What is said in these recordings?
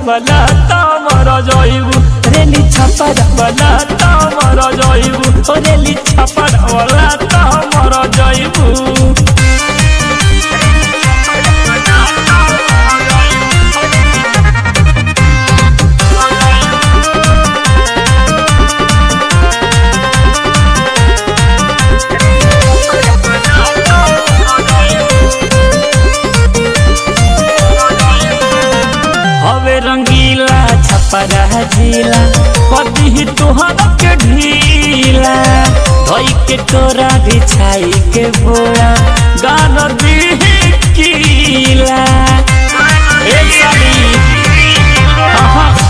बला तमर जइबू रेली छपर बला तमर जइबू रेली छपर बला तमर जइबू। हवे रंगीला छपरा जिला कदी तुहरा के ढीला धोई के तोरा बिछाई के बोरा गान दी कीला।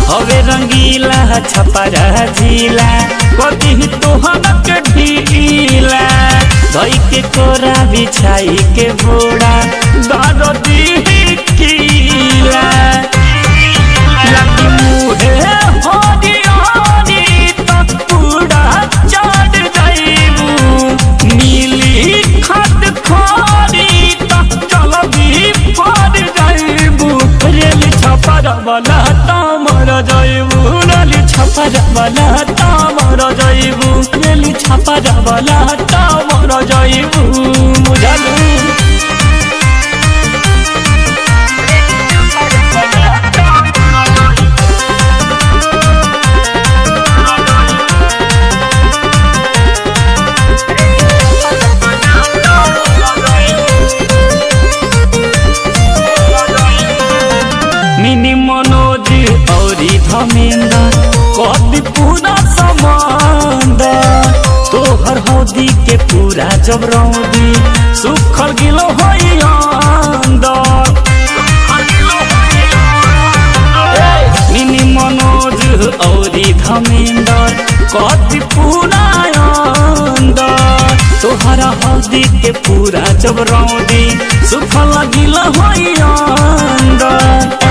हवे रंगीला छपरा जिला कदी तुहरा के ढीला धोई के तोरा बिछाई के बोरा गान दी कीला। बला तमर जइबू रेली छपर बला तमर जइबू रेली छपर बला तमर जइबू बुझलू। मिनी मनोज औरी धमेंद्र कदी पूरा समंदर तोहर हौदी के पूरा जब रौदी सुखल गिलो होई अंदर। मिनी मनोज औरी धमेंद्र कदी पूरा अंदर तोहरा हौदी के पूरा जब रौदी सुखल गिलो होई अंदर।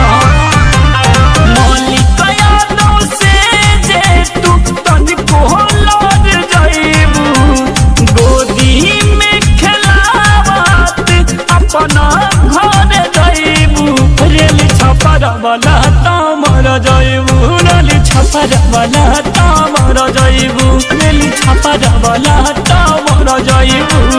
बला तमर जइबू रेली छपर बला तमर जइबू रेली छपर बला तमर जइबू।